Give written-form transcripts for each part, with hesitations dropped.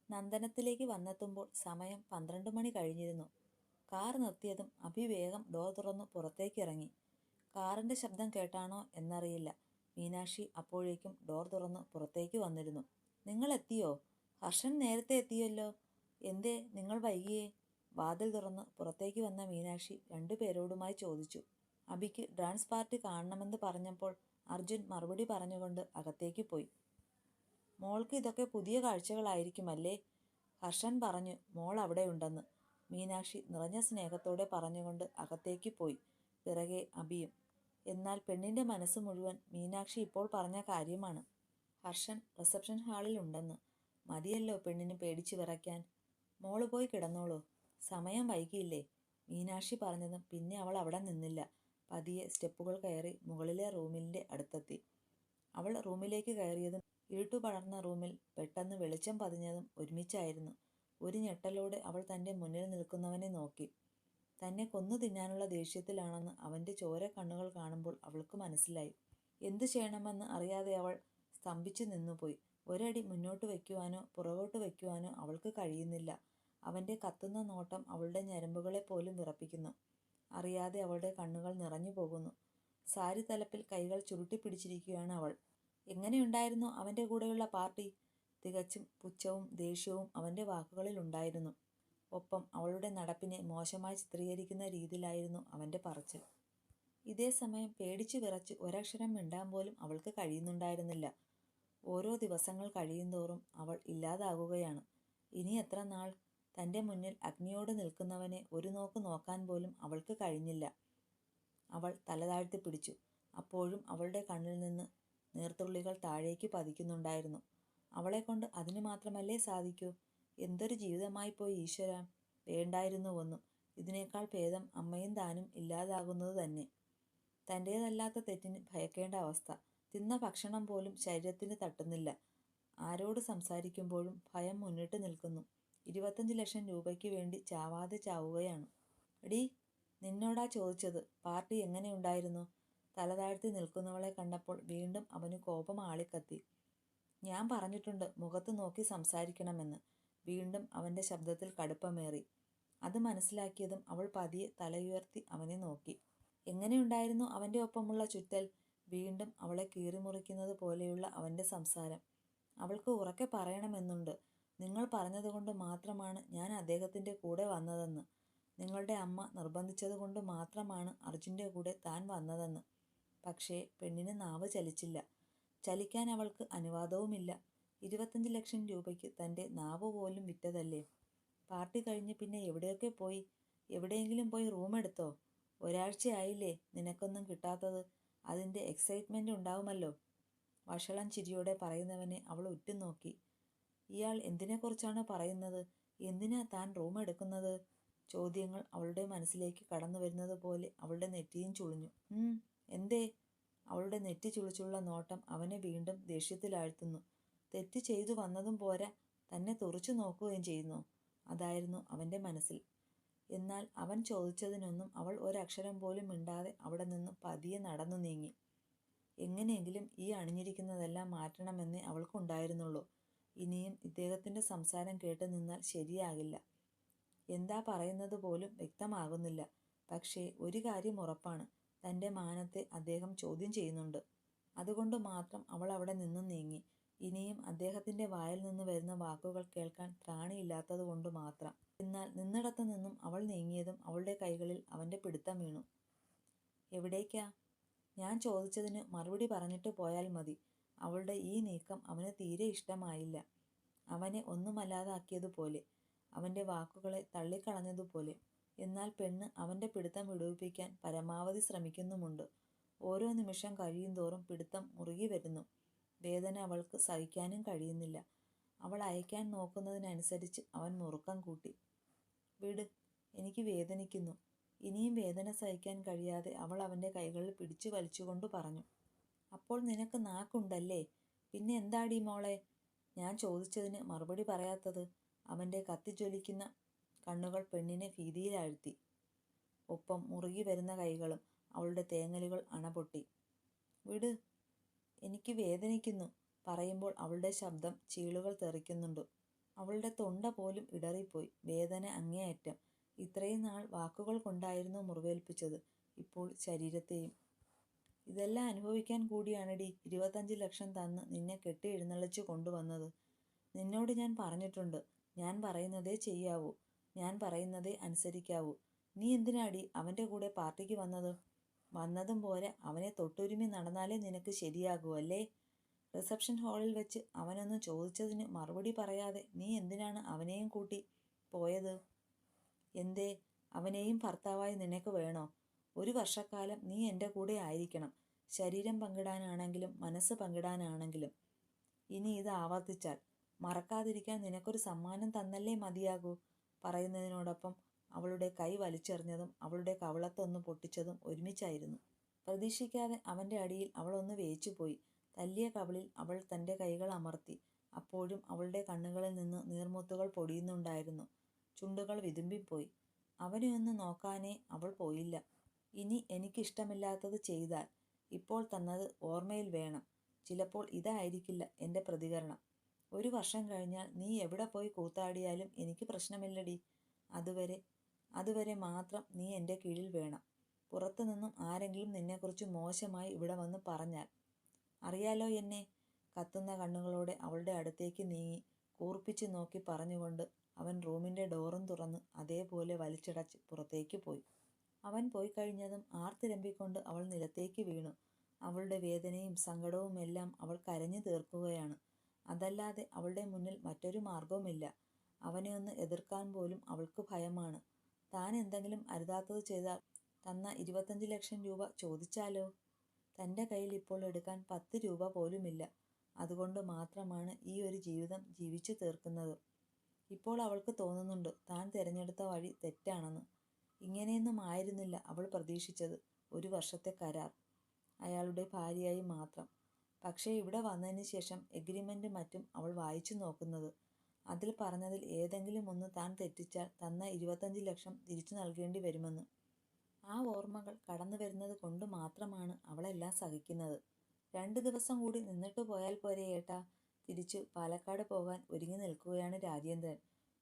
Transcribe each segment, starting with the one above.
നന്ദനത്തിലേക്ക് വന്നെത്തുമ്പോൾ സമയം 12 മണി കഴിഞ്ഞിരുന്നു. കാർ നിർത്തിയതും അഭി വേഗം ഡോർ തുറന്നു പുറത്തേക്കിറങ്ങി. കാറിന്റെ ശബ്ദം കേട്ടാണോ എന്നറിയില്ല, മീനാക്ഷി അപ്പോഴേക്കും ഡോർ തുറന്നു പുറത്തേക്ക് വന്നിരുന്നു. നിങ്ങൾ എത്തിയോ? ഹർഷൻ നേരത്തെ എത്തിയല്ലോ. എന്തേ നിങ്ങൾ വൈകിയേ? വാതിൽ തുറന്ന് പുറത്തേക്ക് വന്ന മീനാക്ഷി രണ്ടുപേരോടുമായി ചോദിച്ചു. അഭിക്ക് ഡാൻസ് പാർട്ടി കാണണമെന്ന് പറഞ്ഞപ്പോൾ അർജുൻ മറുപടി പറഞ്ഞുകൊണ്ട് അകത്തേക്ക് പോയി. മോൾക്ക് ഇതൊക്കെ പുതിയ കാഴ്ചകളായിരിക്കുമല്ലേ? ഹർഷൻ പറഞ്ഞു മോൾ അവിടെയുണ്ടെന്ന്. മീനാക്ഷി നിറഞ്ഞ സ്നേഹത്തോടെ പറഞ്ഞുകൊണ്ട് അകത്തേക്ക് പോയി. പിറകെ അഭിയും. എന്നാൽ പെണ്ണിന്റെ മനസ്സ് മുഴുവൻ മീനാക്ഷി ഇപ്പോൾ പറഞ്ഞ കാര്യമാണ്. ഹർഷൻ റിസപ്ഷൻ ഹാളിൽ ഉണ്ടെന്ന്. മതിയല്ലോ പെണ്ണിന് പേടിച്ചു വിറയ്ക്കാൻ. മോള് പോയി കിടന്നോളൂ, സമയം വൈകിയില്ലേ? മീനാക്ഷി പറഞ്ഞതും പിന്നെ അവൾ അവിടെ നിന്നില്ല. പതിയെ സ്റ്റെപ്പുകൾ കയറി മുകളിലെ റൂമിന്റെ അടുത്തെത്തി. അവൾ റൂമിലേക്ക് കയറിയതും ഇരുട്ടു പടർന്ന റൂമിൽ പെട്ടെന്ന് വെളിച്ചം പതിഞ്ഞതും ഒരുമിച്ചായിരുന്നു. ഒരു ഞെട്ടലോടെ അവൾ തന്റെ മുന്നിൽ നിൽക്കുന്നവനെ നോക്കി. തന്നെ കൊന്നു തിന്നാനുള്ള ദേഷ്യത്തിലാണെന്ന് അവന്റെ ചോര കണ്ണുകൾ കാണുമ്പോൾ അവൾക്ക് മനസ്സിലായി. എന്തു ചെയ്യണമെന്ന് അറിയാതെ അവൾ സ്തംഭിച്ചു നിന്നുപോയി. ഒരടി മുന്നോട്ട് വയ്ക്കുവാനോ പുറകോട്ട് വയ്ക്കുവാനോ അവൾക്ക് കഴിയുന്നില്ല. അവന്റെ കത്തുന്ന നോട്ടം അവളുടെ ഞരമ്പുകളെ പോലും വിറപ്പിക്കുന്നു. അറിയാതെ അവളുടെ കണ്ണുകൾ നിറഞ്ഞു പോകുന്നു. സാരി തലപ്പിൽ കൈകൾ ചുരുട്ടിപ്പിടിച്ചിരിക്കുകയാണ് അവൾ. എങ്ങനെയുണ്ടായിരുന്നു അവന്റെ കൂടെയുള്ള പാർട്ടി? തികച്ചും പുച്ഛവും ദേഷ്യവും അവന്റെ വാക്കുകളിൽ ഉണ്ടായിരുന്നു. ഒപ്പം അവളുടെ നടപ്പിനെ മോശമായി ചിത്രീകരിക്കുന്ന രീതിയിലായിരുന്നു അവന്റെ പറച്ചിൽ. ഇതേ സമയം പേടിച്ചു വിറച്ച് ഒരക്ഷരം മിണ്ടാൻ പോലും അവൾക്ക് കഴിയുന്നുണ്ടായിരുന്നില്ല. ഓരോ ദിവസങ്ങൾ കഴിയുന്തോറും അവൾ ഇല്ലാതാകുകയാണ്. ഇനി എത്ര നാൾ? തന്റെ മുന്നിൽ അഗ്നിയോട് നിൽക്കുന്നവനെ ഒരു നോക്ക് നോക്കാൻ പോലും അവൾക്ക് കഴിഞ്ഞില്ല. അവൾ തലതാഴ്ത്തി പിടിച്ചു. അപ്പോഴും അവളുടെ കണ്ണിൽ നിന്ന് നീർത്തുള്ളികൾ താഴേക്ക് പതിക്കുന്നുണ്ടായിരുന്നു. അവളെക്കൊണ്ട് അതിനു മാത്രമല്ലേ സാധിക്കൂ? എന്തൊരു ജീവിതമായി പോയി ഈശ്വര! വേണ്ടായിരുന്നുവൊന്നും. ഇതിനേക്കാൾ ഭേദം അമ്മയും താനും ഇല്ലാതാകുന്നത് തന്നെ. തൻ്റേതല്ലാത്ത തെറ്റിന് ഭയക്കേണ്ട അവസ്ഥ. തിന്ന ഭക്ഷണം പോലും ശരീരത്തിന് തട്ടുന്നില്ല. ആരോട് സംസാരിക്കുമ്പോഴും ഭയം മുന്നിട്ട് നിൽക്കുന്നു. 25 ലക്ഷം രൂപയ്ക്ക് വേണ്ടി ചാവാതെ ചാവുകയാണ്. എടീ, നിന്നോടാ ചോദിച്ചത്. പാർട്ടി എങ്ങനെയുണ്ടായിരുന്നു? തലതാഴ്ത്തി നിൽക്കുന്നവളെ കണ്ടപ്പോൾ വീണ്ടും അവന് കോപം ആളിക്കത്തി. ഞാൻ പറഞ്ഞിട്ടുണ്ട് മുഖത്ത് നോക്കി സംസാരിക്കണമെന്ന്. വീണ്ടും അവന്റെ ശബ്ദത്തിൽ കടുപ്പമേറി. അത് മനസ്സിലാക്കിയതും അവൾ പതിയെ തലയുയർത്തി അവനെ നോക്കി. എങ്ങനെയുണ്ടായിരുന്നു അവന്റെ ഒപ്പമുള്ള ചുറ്റൽ? വീണ്ടും അവളെ കീറിമുറിക്കുന്നത് പോലെയുള്ള അവന്റെ സംസാരം. അവൾക്ക് ഉറക്കെ പറയണമെന്നുണ്ട്. നിങ്ങൾ പറഞ്ഞതുകൊണ്ട് മാത്രമാണ് ഞാൻ അദ്ദേഹത്തിന്റെ കൂടെ വന്നതെന്ന്. നിങ്ങളുടെ അമ്മ നിർബന്ധിച്ചതുകൊണ്ട് മാത്രമാണ് അർജുന്റെ കൂടെ താൻ വന്നതെന്ന്. പക്ഷേ പെണ്ണിന് നാവ് ചലിച്ചില്ല. ചലിക്കാൻ അവൾക്ക് അനുവാദവുമില്ല. 25 ലക്ഷം രൂപയ്ക്ക് തന്റെ നാവ് പോലും വിറ്റതല്ലേ. പാർട്ടി കഴിഞ്ഞ് പിന്നെ എവിടെയൊക്കെ പോയി? എവിടെയെങ്കിലും പോയി റൂം എടുത്തോ? ഒരാഴ്ചയായില്ലേ നിനക്കൊന്നും കിട്ടാത്തത്. അതിന്റെ എക്സൈറ്റ്മെന്റ് ഉണ്ടാവുമല്ലോ. വഷളൻ ചിരിയോടെ പറയുന്നവനെ അവൾ ഉറ്റുനോക്കി. ഇയാൾ എന്തിനെക്കുറിച്ചാണ് പറയുന്നത്? എന്തിനാ താൻ റൂം എടുക്കുന്നത്? ചോദ്യങ്ങൾ അവളുടെ മനസ്സിലേക്ക് കടന്നു വരുന്നത് പോലെ അവളുടെ നെറ്റിയും ചുളിഞ്ഞു. എന്തേ? അവളുടെ നെറ്റി ചുളിച്ചുള്ള നോട്ടം അവനെ വീണ്ടും ദേഷ്യത്തിലാഴ്ത്തുന്നു. തെറ്റ് ചെയ്തു വന്നതും പോരാ, തന്നെ തുറച്ചു നോക്കുകയും ചെയ്യുന്നു. അതായിരുന്നു അവന്റെ മനസ്സിൽ. എന്നാൽ അവൻ ചോദിച്ചതിനൊന്നും അവൾ ഒരക്ഷരം പോലും മിണ്ടാതെ അവിടെ നിന്ന് പതിയെ നടന്നു നീങ്ങി. എങ്ങനെയെങ്കിലും ഈ അണിഞ്ഞിരിക്കുന്നതെല്ലാം മാറ്റണമെന്നേ അവൾക്കുണ്ടായിരുന്നുള്ളൂ. ഇനിയും ഇദ്ദേഹത്തിന്റെ സംസാരം കേട്ട് നിന്നാൽ ശരിയാകില്ല. എന്താ പറയുന്നത് പോലും വ്യക്തമാകുന്നില്ല. പക്ഷേ ഒരു കാര്യം ഉറപ്പാണ്, തന്റെ മാനത്തെ അദ്ദേഹം ചോദ്യം ചെയ്യുന്നുണ്ട്. അതുകൊണ്ട് മാത്രം അവൾ അവിടെ നിന്നും നീങ്ങി. ഇനിയും അദ്ദേഹത്തിന്റെ വായിൽ നിന്ന് വരുന്ന വാക്കുകൾ കേൾക്കാൻ ത്രാണിയില്ലാത്തതുകൊണ്ട് മാത്രം. എന്നാൽ നിന്നിടത്തു നിന്നും അവൾ നീങ്ങിയതും അവളുടെ കൈകളിൽ അവന്റെ പിടുത്തം വീണു. എവിടേക്കാ? ഞാൻ ചോദിച്ചതിന് മറുപടി പറഞ്ഞിട്ട് പോയാൽ മതി. അവളുടെ ഈ നീക്കം അവന് തീരെ ഇഷ്ടമായില്ല. അവനെ ഒന്നുമല്ലാതാക്കിയതുപോലെ, അവന്റെ വാക്കുകളെ തള്ളിക്കളഞ്ഞതുപോലെ. എന്നാൽ പെണ്ണ് അവന്റെ പിടുത്തം വിടുവിപ്പിക്കാൻ പരമാവധി ശ്രമിക്കുന്നുമുണ്ട്. ഓരോ നിമിഷം കഴിയുന്തോറും പിടുത്തം മുറുകി വരുന്നു. വേദന അവൾക്ക് സഹിക്കാനും കഴിയുന്നില്ല. അവൾ അയക്കാൻ നോക്കുന്നതിനനുസരിച്ച് അവൻ മുറുക്കം കൂട്ടി. വിട്, എനിക്ക് വേദനിക്കുന്നു. ഇനിയും വേദന സഹിക്കാൻ കഴിയാതെ അവൾ അവന്റെ കൈകളിൽ പിടിച്ചു വലിച്ചുകൊണ്ട് പറഞ്ഞു. അപ്പോൾ നിനക്ക് നാക്കുണ്ടല്ലേ? പിന്നെ എന്താടീ മോളെ? ഞാൻ ചോദിച്ചതിന് മറുപടി പറയാത്തത്? അവന്റെ കത്തിജ്വലിക്കുന്ന കണ്ണുകൾ പെണ്ണിനെ ഭീതിയിലാഴ്ത്തി. ഒപ്പം മുറുകി വരുന്ന കൈകളും. അവളുടെ തേങ്ങലുകൾ അണപൊട്ടി. വിട്, എനിക്ക് വേദനിക്കുന്നു പറയുമ്പോൾ അവളുടെ ശബ്ദം ചീളുകൾ തെറിക്കുന്നുണ്ട്. അവളുടെ തൊണ്ട പോലും ഇടറിപ്പോയി. വേദന അങ്ങേയറ്റം. ഇത്രയും നാൾ വാക്കുകൾ കൊണ്ടായിരുന്നു മുറിവേൽപ്പിച്ചത്, ഇപ്പോൾ ശരീരത്തെയും. ഇതെല്ലാം അനുഭവിക്കാൻ കൂടിയാണെടി 25 ലക്ഷം തന്ന് നിന്നെ കെട്ടി എഴുന്നള്ളിച്ചു കൊണ്ടുവന്നത്. നിന്നോട് ഞാൻ പറഞ്ഞിട്ടുണ്ട്, ഞാൻ പറയുന്നതേ ചെയ്യാവൂ, ഞാൻ പറയുന്നതേ അനുസരിക്കാവൂ. നീ എന്തിനാടി അവൻ്റെ കൂടെ പാർട്ടിക്ക് വന്നത്? വന്നതും പോരെ, അവനെ തൊട്ടുരുമി നടന്നാലേ നിനക്ക് ശരിയാകൂ അല്ലേ? റിസപ്ഷൻ ഹാളിൽ വെച്ച് അവനൊന്ന് ചോദിച്ചതിന് മറുപടി പറയാതെ നീ എന്തിനാണ് അവനെയും കൂട്ടി പോയത്? എന്തേ, അവനെയും ഭർത്താവായി നിനക്ക് വേണോ? 1 വർഷക്കാലം നീ എൻ്റെ കൂടെ ആയിരിക്കണം, ശരീരം പങ്കിടാനാണെങ്കിലും മനസ്സ് പങ്കിടാനാണെങ്കിലും. ഇനി ഇത് ആവർത്തിച്ചാൽ മറക്കാതിരിക്കാൻ നിനക്കൊരു സമ്മാനം തന്നല്ലേ മതിയാകൂ. പറയുന്നതിനോടൊപ്പം അവളുടെ കൈ വലിച്ചെറിഞ്ഞതും അവളുടെ കവിളത്തൊന്ന് പൊട്ടിച്ചതും ഒരുമിച്ചായിരുന്നു. പ്രതീക്ഷിക്കാതെ അവൻ്റെ അടിയിൽ അവളൊന്ന് വേച്ചുപോയി. തല്ലിയ കവിളിൽ അവൾ തൻ്റെ കൈകൾ അമർത്തി. അപ്പോഴും അവളുടെ കണ്ണുകളിൽ നിന്ന് നീർമുത്തുകൾ പൊടിയുന്നുണ്ടായിരുന്നു. ചുണ്ടുകൾ വിതുമ്പിപ്പോയി. അവനെ ഒന്ന് നോക്കാനേ അവൾ പോയില്ല. ഇനി എനിക്കിഷ്ടമില്ലാത്തത് ചെയ്താൽ ഇപ്പോൾ തന്നത് ഓർമ്മയിൽ വേണം. ചിലപ്പോൾ ഇതായിരിക്കില്ല എൻ്റെ പ്രതികരണം. 1 വർഷം കഴിഞ്ഞാൽ നീ എവിടെ പോയി കൂത്താടിയാലും എനിക്ക് പ്രശ്നമില്ലടി. അതുവരെ മാത്രം നീ എൻ്റെ കീഴിൽ വേണം. പുറത്തു നിന്നും ആരെങ്കിലും നിന്നെക്കുറിച്ച് മോശമായി ഇവിടെ വന്ന് പറഞ്ഞാൽ, അറിയാലോ എന്നെ. കത്തുന്ന കണ്ണുകളോടെ അവളുടെ അടുത്തേക്ക് നീങ്ങി കൂർപ്പിച്ചു നോക്കി പറഞ്ഞുകൊണ്ട് അവൻ റൂമിൻ്റെ ഡോറും തുറന്ന് അതേപോലെ വലിച്ചടച്ച് പുറത്തേക്ക് പോയി. അവൻ പോയി കഴിഞ്ഞതും ആർത്തിരമ്പിക്കൊണ്ട് അവൾ നിലത്തേക്ക് വീണു. അവളുടെ വേദനയും സങ്കടവുമെല്ലാം അവൾ കരഞ്ഞു തീർക്കുകയാണ്. അതല്ലാതെ അവളുടെ മുന്നിൽ മറ്റൊരു മാർഗവുമില്ല. അവനെ ഒന്ന് എതിർക്കാൻ പോലും അവൾക്ക് ഭയമാണ്. താൻ എന്തെങ്കിലും അരുതാത്തത് ചെയ്താൽ തന്ന 25 ലക്ഷം രൂപ ചോദിച്ചാലോ? തൻ്റെ കയ്യിൽ ഇപ്പോൾ എടുക്കാൻ 10 രൂപ പോലുമില്ല. അതുകൊണ്ട് മാത്രമാണ് ഈ ഒരു ജീവിതം ജീവിച്ചു തീർക്കുന്നത്. ഇപ്പോൾ അവൾക്ക് തോന്നുന്നുണ്ട് താൻ തിരഞ്ഞെടുത്ത വഴി തെറ്റാണെന്ന്. ഇങ്ങനെയൊന്നും ആയിരുന്നില്ല അവൾ പ്രതീക്ഷിച്ചത്. 1 വർഷത്തെ കരാർ, അയാളുടെ ഭാര്യയായി മാത്രം. പക്ഷേ ഇവിടെ വന്നതിന് ശേഷം എഗ്രിമെൻ്റ് മറ്റും അവൾ വായിച്ചു നോക്കുന്നത്. അതിൽ പറഞ്ഞതിൽ ഏതെങ്കിലും ഒന്ന് താൻ തെറ്റിച്ചാൽ തന്ന 25 ലക്ഷം തിരിച്ചു നൽകേണ്ടി വരുമെന്ന്. ആ ഓർമ്മകൾ കടന്നു വരുന്നത് കൊണ്ട് മാത്രമാണ് അവളെല്ലാം സഹിക്കുന്നത്. 2 ദിവസം കൂടി നിന്നിട്ട് പോയാൽ പോരെ ഏട്ടാ? തിരിച്ചു പാലക്കാട് പോകാൻ ഒരുങ്ങി നിൽക്കുകയാണ് രാജേന്ദ്രൻ.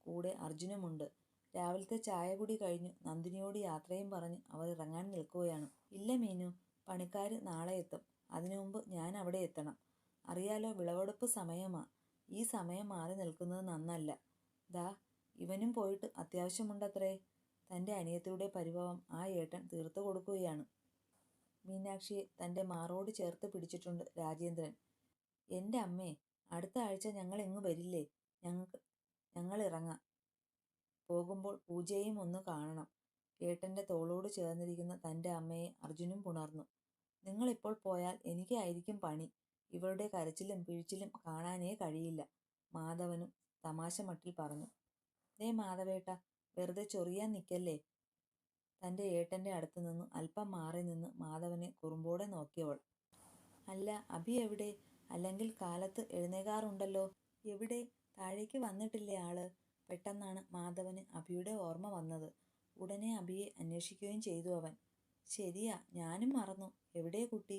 കൂടെ അർജുനുമുണ്ട്. രാവിലത്തെ ചായ കുടി കഴിഞ്ഞു നന്ദിനിയോട് യാത്രയും പറഞ്ഞ് അവർ ഇറങ്ങാൻ നിൽക്കുകയാണ്. ഇല്ല മീനു, പണിക്കാർ നാളെ എത്തും. അതിനു മുമ്പ് ഞാൻ അവിടെ എത്തണം. അറിയാലോ, വിളവെടുപ്പ് സമയമാ. ഈ സമയം മാറി നിൽക്കുന്നത് നന്നല്ല. ദാ ഇവനും പോയിട്ട് അത്യാവശ്യമുണ്ടത്രേ. തൻ്റെ അനിയത്തിയുടെ പരിഭവം ആ ഏട്ടൻ തീർത്തു കൊടുക്കുകയാണ്. മീനാക്ഷിയെ തൻ്റെ മാറോട് ചേർത്ത് പിടിച്ചിട്ടുണ്ട് രാജേന്ദ്രൻ. എൻ്റെ അമ്മേ, അടുത്ത ആഴ്ച ഞങ്ങൾ ഇങ്ങ് വരില്ലേ? ഞങ്ങൾ ഇറങ്ങാം. പോകുമ്പോൾ പൂജയെയും ഒന്ന് കാണണം. ഏട്ടൻ്റെ തോളോട് ചേർന്നിരിക്കുന്ന തൻ്റെ അമ്മയെ അർജുനും പുണർന്നു. നിങ്ങളിപ്പോൾ പോയാൽ എനിക്കായിരിക്കും പണി. ഇവളുടെ കരച്ചിലും പിഴിച്ചിലും കാണാനേ കഴിയില്ല, മാധവനും തമാശ മട്ടിൽ പറഞ്ഞു. ദേ മാധവേട്ട, വെറുതെ ചൊറിയാൻ നിൽക്കല്ലേ. തൻ്റെ ഏട്ടൻ്റെ അടുത്ത് നിന്ന് അല്പം മാറി നിന്ന് മാധവനെ കുറുമ്പോടെ നോക്കിയവൾ. അല്ല, അഭി എവിടെ? അല്ലെങ്കിൽ കാലത്ത് എഴുന്നേകാറുണ്ടല്ലോ. എവിടെ? താഴേക്ക് വന്നിട്ടില്ലേ ആള്? പെട്ടെന്നാണ് മാധവന് അഭിയുടെ ഓർമ്മ വന്നത്. ഉടനെ അഭിയെ അന്വേഷിക്കുകയും ചെയ്തു അവൻ. ശരിയാ, ഞാനും മറന്നു. എവിടെ കുട്ടി?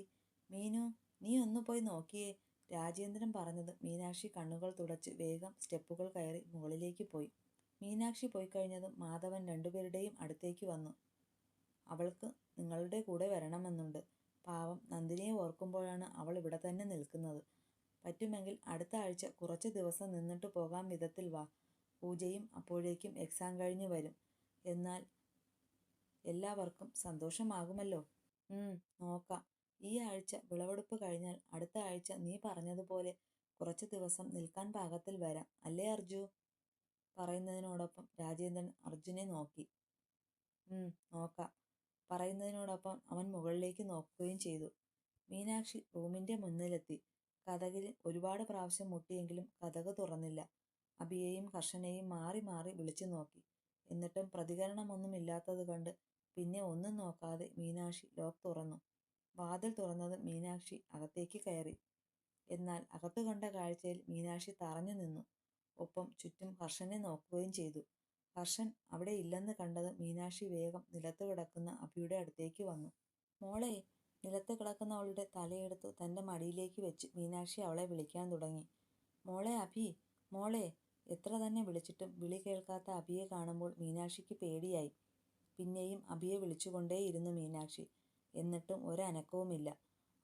മീനു, നീ ഒന്ന് പോയി നോക്കിയേ. രാജേന്ദ്രൻ പറഞ്ഞത് മീനാക്ഷി കണ്ണുകൾ തുടച്ച് വേഗം സ്റ്റെപ്പുകൾ കയറി മുകളിലേക്ക് പോയി. മീനാക്ഷി പോയി കഴിഞ്ഞതും മാധവൻ രണ്ടുപേരുടെയും അടുത്തേക്ക് വന്നു. അവൾക്ക് നിങ്ങളുടെ കൂടെ വരണമെന്നുണ്ട്. പാവം നന്ദിനിയെ ഓർക്കുമ്പോഴാണ് അവൾ ഇവിടെ തന്നെ നിൽക്കുന്നത്. പറ്റുമെങ്കിൽ അടുത്ത ആഴ്ച കുറച്ച് ദിവസം നിന്നിട്ട് പോകാൻ വിധത്തിൽ വാ. പൂജയും അപ്പോഴേക്കും എക്സാം കഴിഞ്ഞ് വരും. എന്നാൽ എല്ലാവർക്കും സന്തോഷമാകുമല്ലോ. നോക്കാം. ഈ ആഴ്ച വിളവെടുപ്പ് കഴിഞ്ഞാൽ അടുത്ത ആഴ്ച നീ പറഞ്ഞതുപോലെ കുറച്ച് ദിവസം നിൽക്കാൻ പാകത്തിൽ വരാം, അല്ലേ അർജു? പറയുന്നതിനോടൊപ്പം രാജേന്ദ്രൻ അർജുനെ നോക്കി. നോക്കാം. പറയുന്നതിനോടൊപ്പം അവൻ മുകളിലേക്ക് നോക്കുകയും ചെയ്തു. മീനാക്ഷി റൂമിൻ്റെ മുന്നിലെത്തി. കതകിൽ ഒരുപാട് പ്രാവശ്യം മുട്ടിയെങ്കിലും കതക് തുറന്നില്ല. അഭിയെയും ഹർഷനെയും മാറി മാറി വിളിച്ചു നോക്കി. എന്നിട്ടും പ്രതികരണമൊന്നുമില്ലാത്തത് കണ്ട് പിന്നെ ഒന്നും നോക്കാതെ മീനാക്ഷി ലോക്ക് തുറന്നു. വാതിൽ തുറന്നത് മീനാക്ഷി അകത്തേക്ക് കയറി. എന്നാൽ അകത്തു കണ്ട കാഴ്ചയിൽ മീനാക്ഷി തറഞ്ഞു നിന്നു. ഒപ്പം ചുറ്റും ഹർഷനെ നോക്കുകയും ചെയ്തു. ഹർഷൻ അവിടെ ഇല്ലെന്ന് കണ്ടത് മീനാക്ഷി വേഗം നിലത്ത് കിടക്കുന്ന അഭിയുടെ അടുത്തേക്ക് വന്നു. മോളെ. നിലത്ത് കിടക്കുന്ന അവളുടെ തലയെടുത്ത് തൻ്റെ മടിയിലേക്ക് വെച്ച് മീനാക്ഷി അവളെ വിളിക്കാൻ തുടങ്ങി. മോളെ അഭി, മോളെ. എത്ര തന്നെ വിളിച്ചിട്ടും വിളി കേൾക്കാത്ത അഭിയെ കാണുമ്പോൾ മീനാക്ഷിക്ക് പേടിയായി. പിന്നെയും അഭിയെ വിളിച്ചുകൊണ്ടേയിരുന്നു മീനാക്ഷി. എന്നിട്ടും ഒരനക്കവുമില്ല.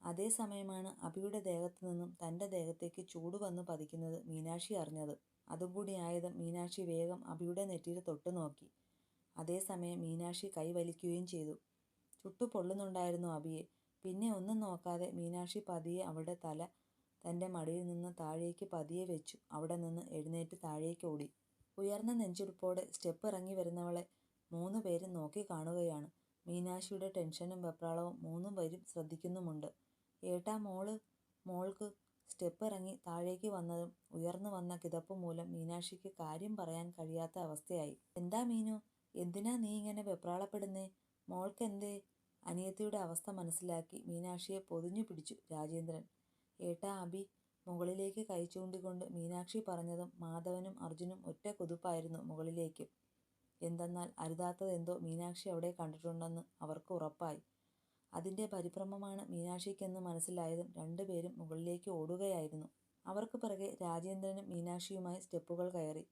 അതേ സമയമാണ് അഭിയുടെ ദേഹത്തു നിന്നും തൻ്റെ ദേഹത്തേക്ക് ചൂട് വന്ന് പതിക്കുന്നത് മീനാക്ഷി അറിഞ്ഞത്. അതുകൂടി ആയതും മീനാക്ഷി വേഗം അഭിയുടെ നെറ്റിയിൽ തൊട്ടു നോക്കി. അതേസമയം മീനാക്ഷി കൈ വലിക്കുകയും ചെയ്തു. ചുട്ടു പൊള്ളുന്നുണ്ടായിരുന്നു അഭിയെ. പിന്നെ ഒന്നും നോക്കാതെ മീനാക്ഷി പതിയെ അവളുടെ തല തൻ്റെ മടിയിൽ നിന്ന് താഴേക്ക് പതിയെ വെച്ചു. അവിടെ നിന്ന് എഴുന്നേറ്റ് താഴേക്ക് ഓടി. ഉയർന്ന നെഞ്ചിടിപ്പോടെ സ്റ്റെപ്പ് ഇറങ്ങി വരുന്നവളെ 3 പേരും നോക്കി കാണുകയാണ്. മീനാക്ഷിയുടെ ടെൻഷനും വെപ്രാളവും 3 പേരും ശ്രദ്ധിക്കുന്നുമുണ്ട്. ഏട്ടാ മോൾക്ക് സ്റ്റെപ്പ് ഇറങ്ങി താഴേക്ക് വന്നതും ഉയർന്നു വന്ന കിതപ്പ് മൂലം മീനാക്ഷിക്ക് കാര്യം പറയാൻ കഴിയാത്ത അവസ്ഥയായി. എന്താ മീനു, എന്തിനാ നീ ഇങ്ങനെ വെപ്രാളപ്പെടുന്നേ? മോൾക്കെന്തേ? അനിയത്തിയുടെ അവസ്ഥ മനസ്സിലാക്കി മീനാക്ഷിയെ പൊതിഞ്ഞു പിടിച്ചു രാജേന്ദ്രൻ. ഏട്ടാ അഭി, മുകളിലേക്ക് കൈ ചൂണ്ടിക്കൊണ്ട് മീനാക്ഷി പറഞ്ഞതും മാധവനും അർജുനും ഒറ്റ കുതിപ്പായിരുന്നു മുകളിലേക്ക്. എന്തെന്നാൽ അരുതാത്തതെന്തോ മീനാക്ഷി അവിടെ കണ്ടിട്ടുണ്ടെന്ന് അവർക്ക് ഉറപ്പായി. അതിൻ്റെ പരിഭ്രമമാണ് മീനാക്ഷിക്കെന്ന് മനസ്സിലായതും 2 പേരും മുകളിലേക്ക് ഓടുകയായിരുന്നു. അവർക്ക് പിറകെ രാജേന്ദ്രനും മീനാക്ഷിയുമായി സ്റ്റെപ്പുകൾ കയറി.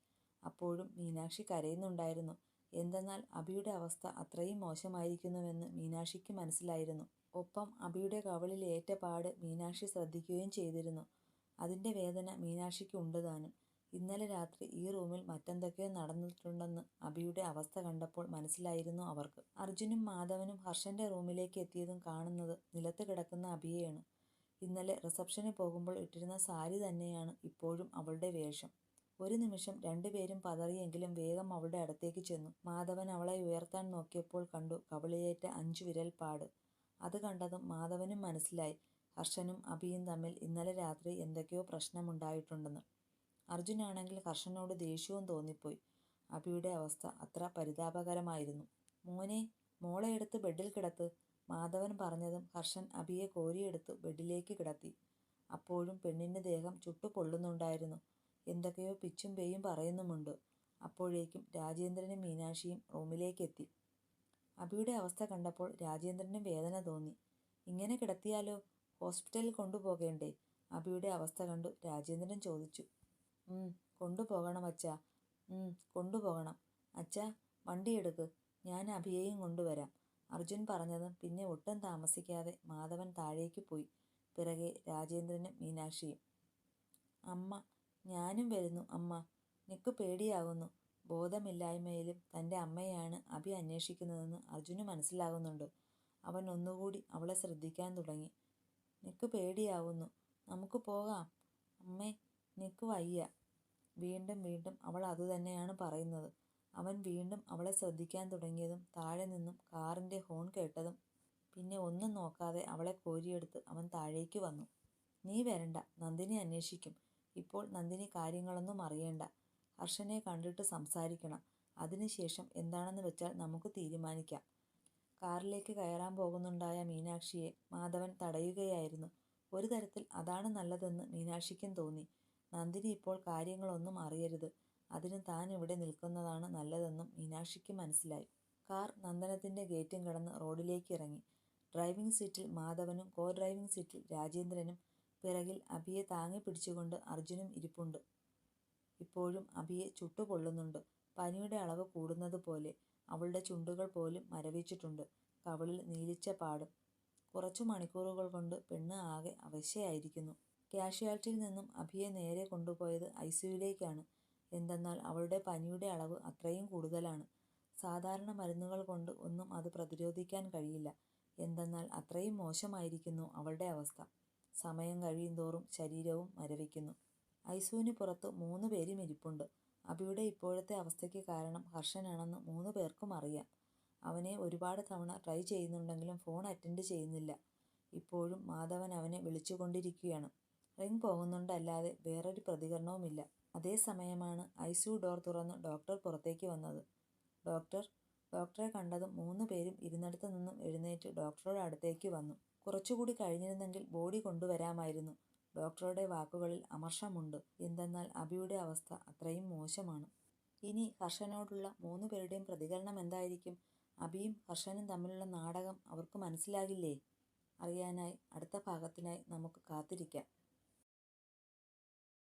അപ്പോഴും മീനാക്ഷി കരയുന്നുണ്ടായിരുന്നു. എന്തെന്നാൽ അഭിയുടെ അവസ്ഥ അത്രയും മോശമായിരിക്കുന്നുവെന്ന് മീനാക്ഷിക്ക് മനസ്സിലായിരുന്നു. ഒപ്പം അഭിയുടെ കവിളിൽ ഏറ്റ പാട് മീനാക്ഷി ശ്രദ്ധിക്കുകയും ചെയ്തിരുന്നു. അതിൻ്റെ വേദന മീനാക്ഷിക്ക് ഉണ്ട് താനും. ഇന്നലെ രാത്രി ഈ റൂമിൽ മറ്റെന്തൊക്കെയോ നടന്നിട്ടുണ്ടെന്ന് അഭിയുടെ അവസ്ഥ കണ്ടപ്പോൾ മനസ്സിലായിരുന്നു അവർക്ക്. അർജുനും മാധവനും ഹർഷന്റെ റൂമിലേക്ക് എത്തിയതും കാണുന്നത് നിലത്ത് കിടക്കുന്ന അഭിയെയാണ്. ഇന്നലെ റിസപ്ഷന് പോകുമ്പോൾ ഇട്ടിരുന്ന സാരി തന്നെയാണ് ഇപ്പോഴും അവളുടെ വേഷം. ഒരു നിമിഷം 2 പേരും പതറിയെങ്കിലും വേഗം അവളുടെ അടുത്തേക്ക് ചെന്നു. മാധവൻ അവളെ ഉയർത്താൻ നോക്കിയപ്പോൾ കണ്ടു കവിളിലേറ്റ 5 വിരൽപ്പാട്. അത് കണ്ടതും മാധവനും മനസ്സിലായി ഹർഷനും അഭിയും തമ്മിൽ ഇന്നലെ രാത്രി എന്തൊക്കെയോ പ്രശ്നമുണ്ടായിട്ടുണ്ടെന്ന്. അർജുനാണെങ്കിൽ ഹർഷനോട് ദേഷ്യവും തോന്നിപ്പോയി. അഭിയുടെ അവസ്ഥ അത്ര പരിതാപകരമായിരുന്നു. മോളെ എടുത്ത് ബെഡിൽ കിടത്ത്, മാധവൻ പറഞ്ഞതും ഹർഷൻ അഭിയെ കോരിയെടുത്ത് ബെഡിലേക്ക് കിടത്തി. അപ്പോഴും പെണ്ണിൻ്റെ ദേഹം ചുട്ടു പൊള്ളുന്നുണ്ടായിരുന്നു. എന്തൊക്കെയോ പിച്ചും പേയും പറയുന്നുമുണ്ട്. അപ്പോഴേക്കും രാജേന്ദ്രനും മീനാക്ഷിയും റൂമിലേക്കെത്തി. അഭിയുടെ അവസ്ഥ കണ്ടപ്പോൾ രാജേന്ദ്രനും വേദന തോന്നി. ഇങ്ങനെ കിടത്തിയാലോ, ഹോസ്പിറ്റലിൽ കൊണ്ടുപോകേണ്ടേ? അഭിയുടെ അവസ്ഥ കണ്ടു രാജേന്ദ്രൻ ചോദിച്ചു. കൊണ്ടുപോകണം അച്ഛാ, കൊണ്ടുപോകണം. അച്ഛാ, വണ്ടിയെടുക്ക്, ഞാൻ അഭിയെയും കൊണ്ടുവരാം, അർജുൻ പറഞ്ഞതും പിന്നെ ഒട്ടും താമസിക്കാതെ മാധവൻ താഴേക്ക് പോയി. പിറകെ രാജേന്ദ്രനും മീനാക്ഷിയും. അമ്മ, ഞാനും വരുന്നു അമ്മ. നിക്ക് പേടിയാകുന്നു. ബോധമില്ലായ്മയിലും തൻ്റെ അമ്മയെയാണ് അഭി അന്വേഷിക്കുന്നതെന്ന് അർജുന് മനസ്സിലാകുന്നുണ്ട്. അവൻ ഒന്നുകൂടി അവളെ ശ്രദ്ധിക്കാൻ തുടങ്ങി. നിക്ക് പേടിയാവുന്നു, നമുക്ക് പോകാം. അമ്മേ, നിക്ക് വയ്യ. വീണ്ടും വീണ്ടും അവൾ അതുതന്നെയാണ് പറയുന്നത്. അവൻ വീണ്ടും അവളെ ശ്രദ്ധിക്കാൻ തുടങ്ങിയതും താഴെ നിന്നും കാറിൻ്റെ ഹോൺ കേട്ടതും പിന്നെ ഒന്നും നോക്കാതെ അവളെ കോരിയെടുത്ത് അവൻ താഴേക്ക് വന്നു. നീ വരണ്ട, നന്ദിനി അന്വേഷിക്കും. ഇപ്പോൾ നന്ദിനി കാര്യങ്ങളൊന്നും അറിയേണ്ട. ഹർഷനെ കണ്ടിട്ട് സംസാരിക്കണം. അതിനുശേഷം എന്താണെന്ന് വെച്ചാൽ നമുക്ക് തീരുമാനിക്കാം. കാറിലേക്ക് കയറാൻ പോകുന്നുണ്ടായ മീനാക്ഷിയെ മാധവൻ തടയുകയായിരുന്നു. ഒരു തരത്തിൽ അതാണ് നല്ലതെന്ന് മീനാക്ഷിക്കും തോന്നി. നന്ദിനി ഇപ്പോൾ കാര്യങ്ങളൊന്നും അറിയരുത്. അതിന് താൻ ഇവിടെ നിൽക്കുന്നതാണ് നല്ലതെന്നും മീനാക്ഷിക്ക് മനസ്സിലായി. കാർ നന്ദനത്തിൻ്റെ ഗേറ്റും കടന്ന് റോഡിലേക്ക് ഇറങ്ങി. ഡ്രൈവിംഗ് സീറ്റിൽ മാധവനും കോ ഡ്രൈവിംഗ് സീറ്റിൽ രാജേന്ദ്രനും പിറകിൽ അഭിയെ താങ്ങി പിടിച്ചുകൊണ്ട് അർജുനും ഇരിപ്പുണ്ട്. ഇപ്പോഴും അഭിയെ ചുട്ടുപൊള്ളുന്നുണ്ട്. പനിയുടെ അളവ് കൂടുന്നത് പോലെ. അവളുടെ ചുണ്ടുകൾ പോലും മരവിച്ചിട്ടുണ്ട്. കവിളിൽ നീലിച്ച പാടും. കുറച്ചു മണിക്കൂറുകൾ കൊണ്ട് പെണ്ണ് ആകെ അവശയായിരിക്കുന്നു. കാഷ്വാലിറ്റിയിൽ നിന്നും അഭിയെ നേരെ കൊണ്ടുപോയത് ICUവിലേക്കാണ്. എന്തെന്നാൽ അവളുടെ പനിയുടെ അളവ് അത്രയും കൂടുതലാണ്. സാധാരണ മരുന്നുകൾ കൊണ്ട് ഒന്നും അത് പ്രതിരോധിക്കാൻ കഴിയില്ല. എന്തെന്നാൽ അത്രയും മോശമായിരിക്കുന്നു അവളുടെ അവസ്ഥ. സമയം കഴിയുന്തോറും ശരീരവും മരവിക്കുന്നു. ICUവിന് പുറത്ത് 3 പേരും ഇരിപ്പുണ്ട്. അഭിയുടെ ഇപ്പോഴത്തെ അവസ്ഥയ്ക്ക് കാരണം ഹർഷനാണെന്ന് 3 പേർക്കും അറിയാം. അവനെ ഒരുപാട് തവണ ട്രൈ ചെയ്യുന്നുണ്ടെങ്കിലും ഫോൺ അറ്റൻഡ് ചെയ്യുന്നില്ല. ഇപ്പോഴും മാധവൻ അവനെ വിളിച്ചുകൊണ്ടിരിക്കുകയാണ്. റിംഗ് പോകുന്നുണ്ടല്ലാതെ വേറൊരു പ്രതികരണവുമില്ല. അതേസമയമാണ് ICU ഡോർ തുറന്ന് ഡോക്ടർ പുറത്തേക്ക് വന്നത്. ഡോക്ടറെ കണ്ടതും 3 പേരും ഇരുന്നിടത്ത് നിന്നും എഴുന്നേറ്റ് ഡോക്ടറുടെ അടുത്തേക്ക് വന്നു. കുറച്ചുകൂടി കഴിഞ്ഞിരുന്നെങ്കിൽ ബോഡി കൊണ്ടുവരാമായിരുന്നു. ഡോക്ടറുടെ വാക്കുകളിൽ അമർഷമുണ്ട്. എന്തെന്നാൽ അഭിയുടെ അവസ്ഥ അത്രയും മോശമാണ്. ഇനി ഹർഷനോടുള്ള 3 പേരുടെയും പ്രതികരണം എന്തായിരിക്കും? അഭിയും ഹർഷനും തമ്മിലുള്ള നാടകം അവർക്ക് മനസ്സിലാകില്ലേ? അറിയാനായി അടുത്ത ഭാഗത്തിനായി നമുക്ക് കാത്തിരിക്കാം.